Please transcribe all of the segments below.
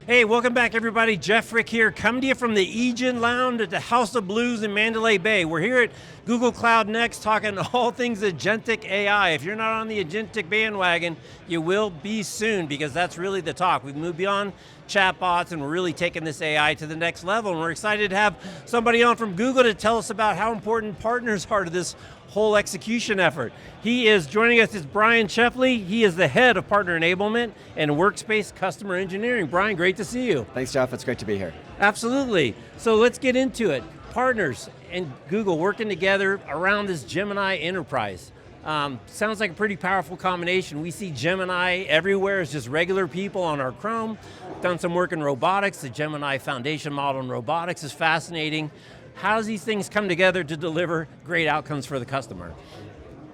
Hey, welcome back everybody. Jeff Frick here, coming to you from the Egen Lounge at the House of Blues in Mandalay Bay. We're here at Google Cloud Next talking all things agentic AI. If you're not on the agentic bandwagon, you will be soon, because that's really the talk. We've moved beyond chatbots and we're really taking this AI to the next level. And we're excited to have somebody on from Google to tell us about how important partners are to this whole execution effort. He is joining us, is Brian Schoepfle. He is the head of partner enablement and workspace customer engineering. Brian, great to see you. Thanks, Jeff, it's great to be here. Absolutely. So let's get into it. Partners and Google working together around this Gemini enterprise. Sounds like a pretty powerful combination. We see Gemini everywhere as just regular people on our Chrome. Done some work in robotics. The Gemini foundation model in robotics is fascinating. How does these things come together to deliver great outcomes for the customer?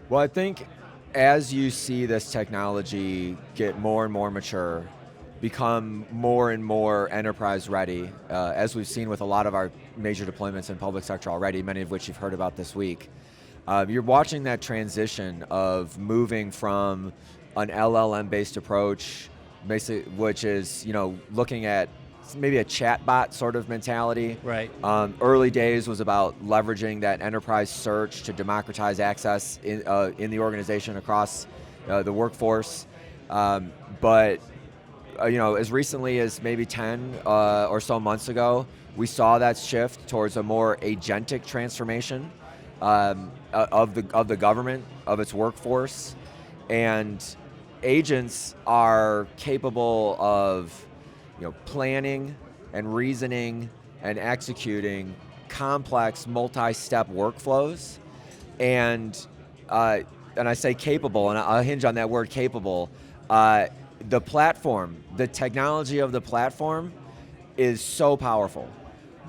Well, I think as you see this technology get more and more mature, become more and more enterprise ready, as we've seen with a lot of our major deployments in public sector already, many of which you've heard about this week, you're watching that transition of moving from an LLM-based approach, basically, which is looking at maybe a chatbot sort of mentality. Right. Early days was about leveraging that enterprise search to democratize access in the organization across the workforce. But as recently as maybe 10 or so months ago, we saw that shift towards a more agentic transformation of the government, of its workforce. And agents are capable of planning and reasoning and executing complex multi-step workflows. And I say capable, and I'll hinge on that word capable. The platform, the technology of the platform is so powerful,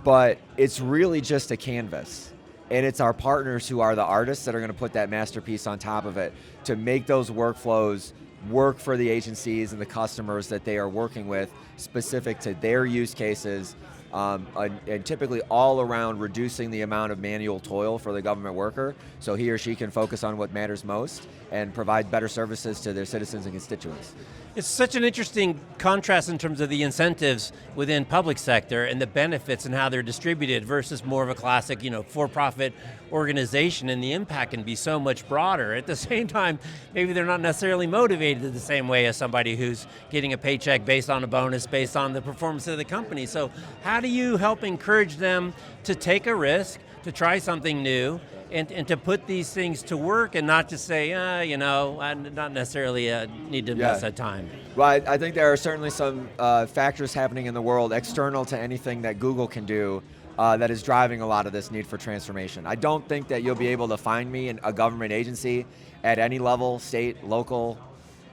but it's really just a canvas. And it's our partners who are the artists that are going to put that masterpiece on top of it to make those workflows work for the agencies and the customers that they are working with, specific to their use cases, and typically all around reducing the amount of manual toil for the government worker, so he or she can focus on what matters most and provide better services to their citizens and constituents. It's such an interesting contrast in terms of the incentives within public sector and the benefits and how they're distributed versus more of a classic, for-profit organization, and the impact can be so much broader. At the same time, maybe they're not necessarily motivated the same way as somebody who's getting a paycheck based on a bonus, based on the performance of the company. So how do you help encourage them to take a risk, to try something new, and to put these things to work and not just say, I not necessarily need to invest that time? Well, I think there are certainly some factors happening in the world external to anything that Google can do that is driving a lot of this need for transformation. I don't think that you'll be able to find me in a government agency at any level, state, local,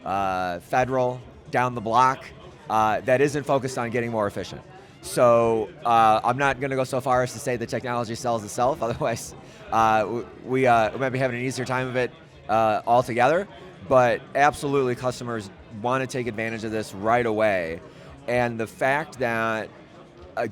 federal, down the block, that isn't focused on getting more efficient. So I'm not going to go so far as to say the technology sells itself, otherwise we might be having an easier time of it altogether, but absolutely customers want to take advantage of this right away. And the fact that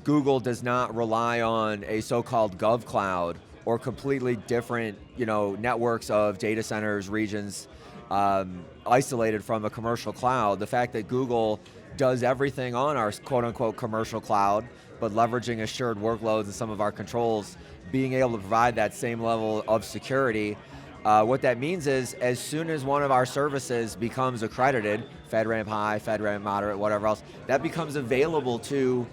Google does not rely on a so-called gov cloud or completely different networks of data centers, regions, isolated from a commercial cloud, the fact that Google does everything on our quote-unquote commercial cloud, but leveraging assured workloads and some of our controls, being able to provide that same level of security. What that means is, as soon as one of our services becomes accredited, FedRAMP High, FedRAMP Moderate, whatever else, that becomes available to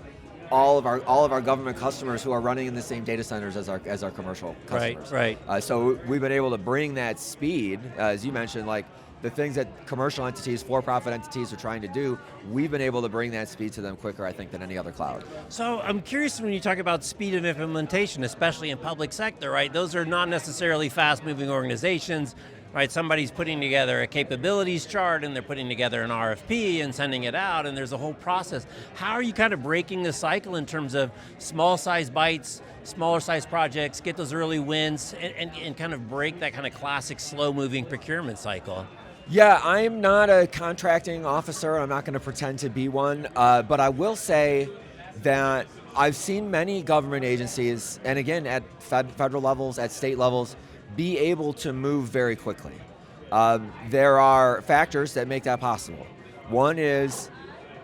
all of our government customers who are running in the same data centers as our commercial customers. Right. So we've been able to bring that speed, as you mentioned, like the things that commercial entities, for-profit entities are trying to do, we've been able to bring that speed to them quicker, I think, than any other cloud. So I'm curious, when you talk about speed of implementation, especially in public sector, right? Those are not necessarily fast-moving organizations, right? Somebody's putting together a capabilities chart and they're putting together an RFP and sending it out, and there's a whole process. How are you kind of breaking the cycle in terms of small size bites, smaller size projects, get those early wins, and kind of break that kind of classic slow-moving procurement cycle? Yeah, I'm not a contracting officer. I'm not going to pretend to be one, but I will say that I've seen many government agencies, and again, at federal levels, at state levels, be able to move very quickly. There are factors that make that possible. One is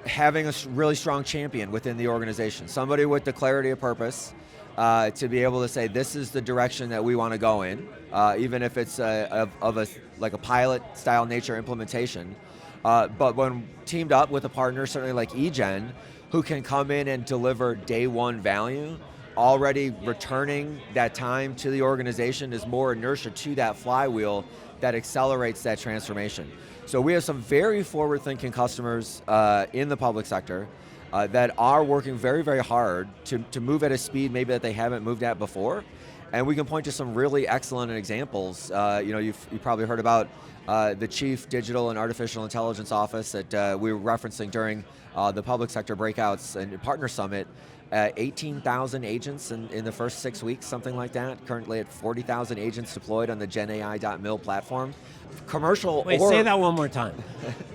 having a really strong champion within the organization, somebody with the clarity of purpose to be able to say, this is the direction that we want to go in, even if it's like a pilot style nature implementation. But when teamed up with a partner, certainly like Egen, who can come in and deliver day one value, already returning that time to the organization is more inertia to that flywheel that accelerates that transformation. So we have some very forward-thinking customers in the public sector that are working very, very hard to move at a speed maybe that they haven't moved at before. And we can point to some really excellent examples. You've probably heard about the Chief Digital and Artificial Intelligence Office that we were referencing during the public sector breakouts and partner summit. 18,000 agents in the first 6 weeks, something like that. Currently at 40,000 agents deployed on the GenAI.mil platform. Commercial. Wait, say that one more time.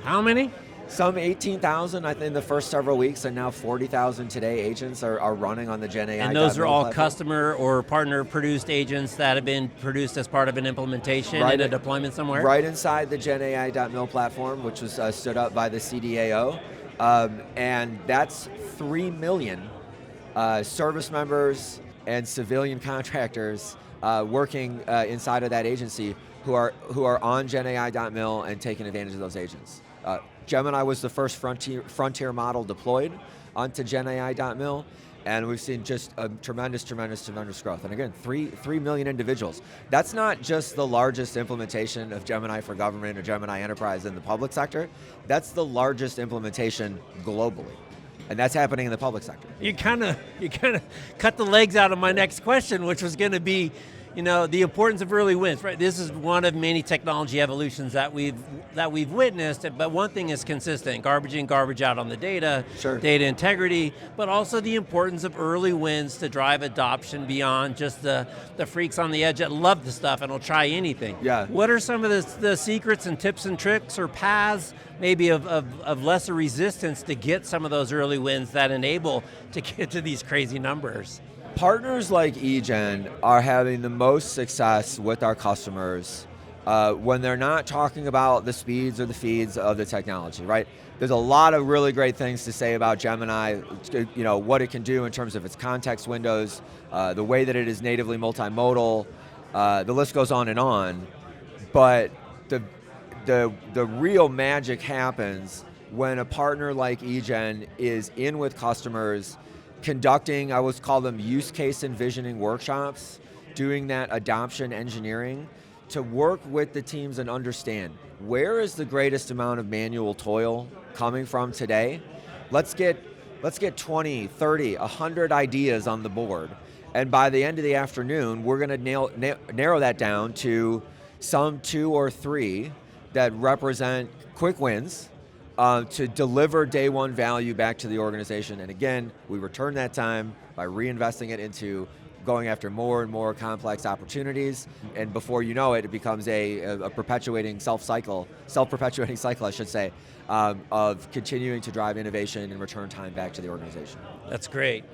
How many? Some 18,000, I think, in the first several weeks, and now 40,000 today agents are running on the GenAI. And those are all platform. customer or partner produced agents that have been produced as part of an implementation in a deployment somewhere? Right inside the GenAI.mil platform, which was stood up by the CDAO. And that's 3 million service members and civilian contractors working inside of that agency who are on GenAI.mil and taking advantage of those agents. Gemini was the first frontier model deployed onto GenAI.mil, and we've seen just a tremendous growth. And again, 3 million individuals. That's not just the largest implementation of Gemini for government or Gemini Enterprise in the public sector. That's the largest implementation globally. And that's happening in the public sector. You kind of cut the legs out of my next question, which was going to be, the importance of early wins, right? This is one of many technology evolutions that we've witnessed, but one thing is consistent: garbage in, garbage out on the data, sure. Data integrity, but also the importance of early wins to drive adoption beyond just the freaks on the edge that love the stuff and will try anything. Yeah. What are some of the secrets and tips and tricks or paths maybe of lesser resistance to get some of those early wins that enable to get to these crazy numbers? Partners like Egen are having the most success with our customers when they're not talking about the speeds or the feeds of the technology, right? There's a lot of really great things to say about Gemini, what it can do in terms of its context windows, the way that it is natively multimodal, the list goes on. But the real magic happens when a partner like Egen is in with customers conducting, I would call them use case envisioning workshops, doing that adoption engineering to work with the teams and understand where is the greatest amount of manual toil coming from today. Let's get 20, 30, 100 ideas on the board. And by the end of the afternoon, we're going to narrow that down to some 2 or 3 that represent quick wins to deliver day one value back to the organization. And again, we return that time by reinvesting it into going after more and more complex opportunities. And before you know it, it becomes a perpetuating self-perpetuating cycle, I should say, of continuing to drive innovation and return time back to the organization. That's great.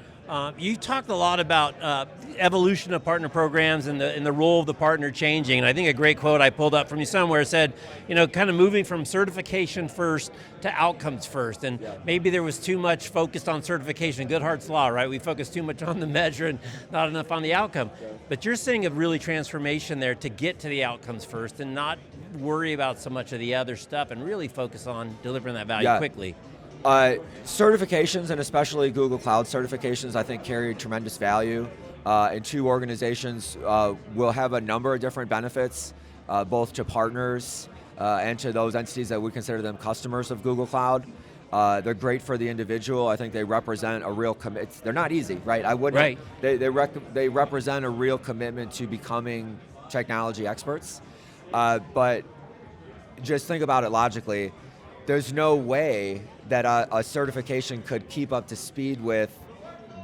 You talked a lot about evolution of partner programs and the role of the partner changing. And I think a great quote I pulled up from you somewhere said, kind of moving from certification first to outcomes first. And maybe there was too much focused on certification. Goodhart's law, right? We focused too much on the measure and not enough on the outcome. But you're seeing a really transformation there to get to the outcomes first and not worry about so much of the other stuff and really focus on delivering that value quickly. Certifications, and especially Google Cloud certifications, I think carry tremendous value. And 2 organizations will have a number of different benefits, both to partners and to those entities that we consider them customers of Google Cloud. They're great for the individual. I think they represent a real commitment. They're not easy, right? I wouldn't. Right. They represent a real commitment to becoming technology experts. But just think about it logically. There's no way that a certification could keep up to speed with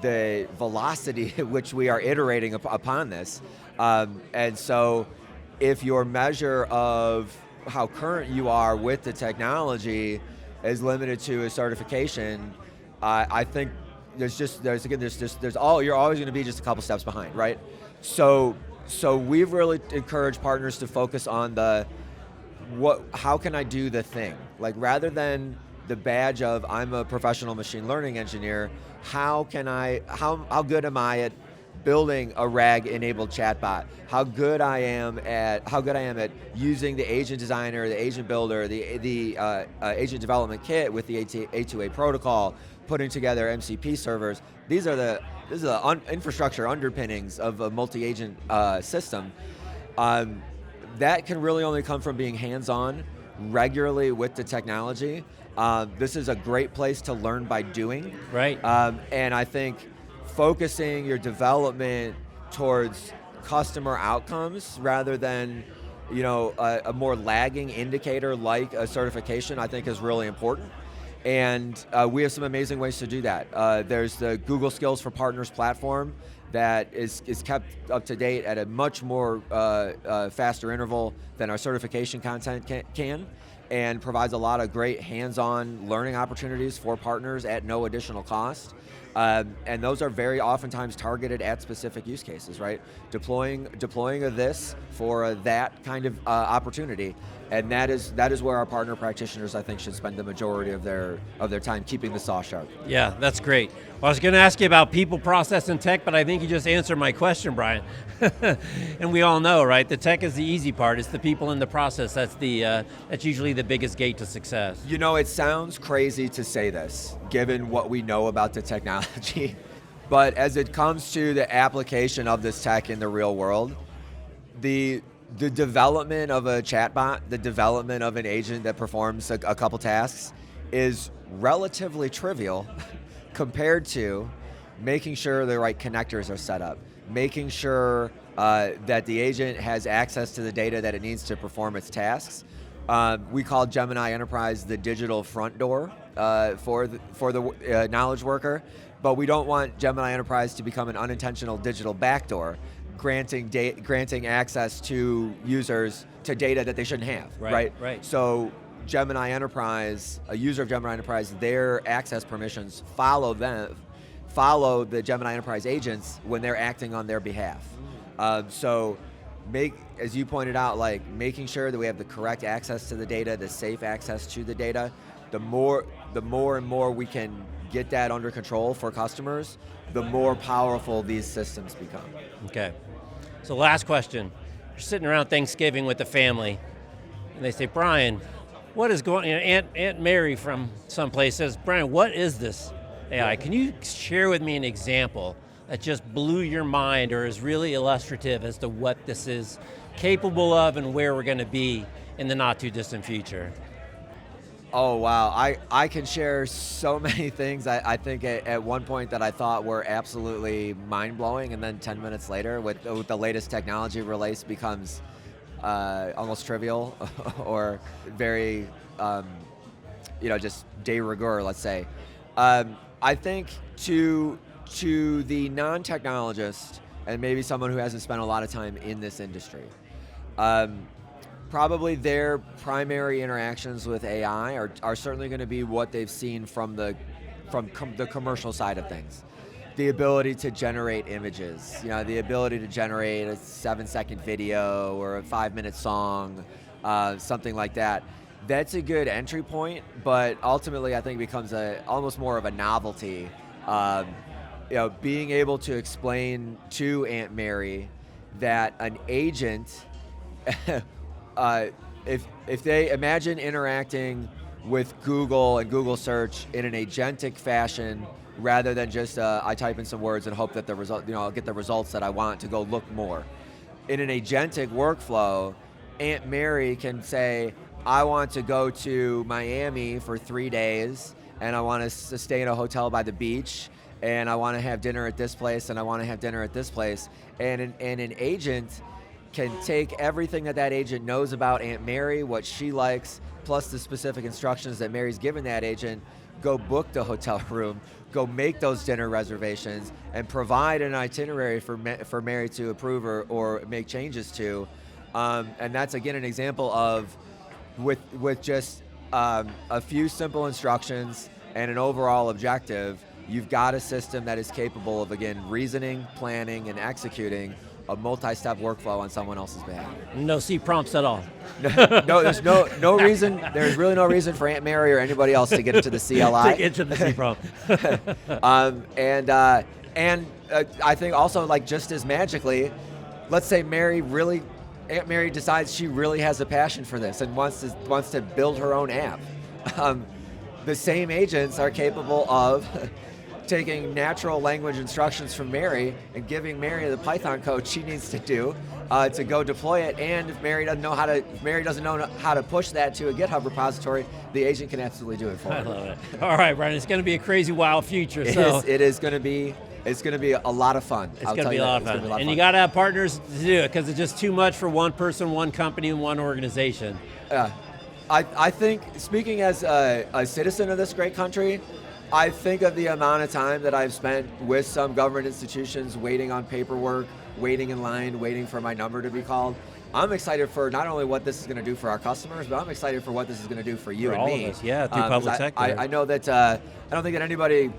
the velocity at which we are iterating upon this. And so if your measure of how current you are with the technology is limited to a certification, I think you're always going to be just a couple steps behind, right? So we've really encouraged partners to focus on how can I do the thing? Like rather than the badge of I'm a professional machine learning engineer. How good am I at building a RAG-enabled chatbot? How good I am at using the agent designer, the agent builder, the agent development kit with the A2A protocol, putting together MCP servers. This is the infrastructure underpinnings of a multi-agent system. That can really only come from being hands-on regularly with the technology. This is a great place to learn by doing. Right. And I think focusing your development towards customer outcomes rather than a more lagging indicator like a certification, I think is really important. And we have some amazing ways to do that. There's the Google Skills for Partners platform that is kept up to date at a much more faster interval than our certification content can, and provides a lot of great hands-on learning opportunities for partners at no additional cost. And those are very oftentimes targeted at specific use cases, right? Deploying a this for that kind of opportunity, and that is where our partner practitioners, I think, should spend the majority of their time keeping the saw sharp. Yeah, that's great. Well, I was going to ask you about people, process, and tech, but I think you just answered my question, Brian. And we all know, right? The tech is the easy part. It's the people in the process that's usually the biggest gate to success. It sounds crazy to say this, given what we know about the technology, but as it comes to the application of this tech in the real world, the development of a chatbot, the development of an agent that performs a couple tasks is relatively trivial compared to making sure the right connectors are set up, making sure that the agent has access to the data that it needs to perform its tasks. We call Gemini Enterprise the digital front door for the knowledge worker, but we don't want Gemini Enterprise to become an unintentional digital backdoor, granting access to users to data that they shouldn't have, right? So Gemini Enterprise, a user of Gemini Enterprise, their access permissions follow the Gemini Enterprise agents when they're acting on their behalf. As you pointed out, making sure that we have the correct access to the data, the safe access to the data, the more and more we can get that under control for customers, the more powerful these systems become. Okay. So last question. You're sitting around Thanksgiving with the family, and they say, Brian, what is going on? Aunt Mary from someplace says, Brian, what is this AI? Can you share with me an example that just blew your mind or is really illustrative as to what this is capable of and where we're going to be in the not too distant future? Oh, wow. I can share so many things. I think at one point that I thought were absolutely mind-blowing, and then 10 minutes later with the latest technology release becomes almost trivial or very, just de rigueur, let's say. I think to the non-technologist, and maybe someone who hasn't spent a lot of time in this industry, probably their primary interactions with AI are certainly going to be what they've seen from the commercial side of things. The ability to generate images, the ability to generate a 7-second video or a 5-minute song, something like that. That's a good entry point, but ultimately I think it becomes almost more of a novelty. Being able to explain to Aunt Mary that an agent, if they imagine interacting with Google and Google search in an agentic fashion, rather than just I type in some words and hope that the result, I'll get the results that I want to go look more. In an agentic workflow, Aunt Mary can say, I want to go to Miami for 3 days, and I want to stay in a hotel by the beach, and I want to have dinner at this place, and I want to have dinner at this place. And an agent can take everything that agent knows about Aunt Mary, what she likes, plus the specific instructions that Mary's given that agent, go book the hotel room, go make those dinner reservations, and provide an itinerary for Mary to approve or make changes to. And that's, again, an example of, with just a few simple instructions and an overall objective, you've got a system that is capable of, again, reasoning, planning, and executing a multi-step workflow on someone else's behalf. No C prompts at all. No, there's no reason. There's really no reason for Aunt Mary or anybody else to get into the CLI. To get into the C prompt. And I think also, like, just as magically, let's say Aunt Mary decides she really has a passion for this and wants to build her own app. The same agents are capable of taking natural language instructions from Mary and giving Mary the Python code she needs to do to go deploy it. And if Mary doesn't know how to push that to a GitHub repository, the agent can absolutely do it for her. I love it. All right, Brian, it's going to be a crazy, wild future. It is going to be. It's going to be a lot of fun. It's going to be a lot of fun. And you got to have partners to do it, because it's just too much for one person, one company, and one organization. I think, speaking as a citizen of this great country, I think of the amount of time that I've spent with some government institutions waiting on paperwork, waiting in line, waiting for my number to be called. I'm excited for not only what this is going to do for our customers, but I'm excited for what this is going to do for you and me. Of us. Yeah, through public sector. I know that I don't think that anybody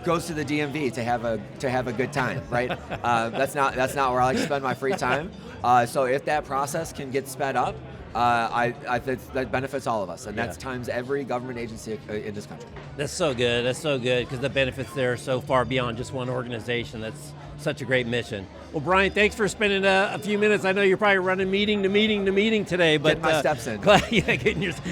goes to the DMV to have a good time, right? That's not where I like to spend my free time. So if that process can get sped up, I think that benefits all of us, and that's times every government agency in this country. That's so good. That's so good, because the benefits there are so far beyond just one organization. That's such a great mission. Well, Brian, thanks for spending a few minutes. I know you're probably running meeting to meeting today, but getting my steps in.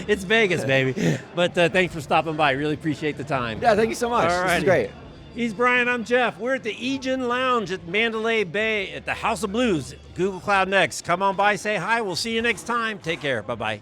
It's Vegas, baby. But thanks for stopping by. Really appreciate the time. Yeah, thank you so much. All right, this is great. He's Brian, I'm Jeff. We're at the Egen Lounge at Mandalay Bay at the House of Blues, Google Cloud Next. Come on by, say hi. We'll see you next time. Take care. Bye-bye.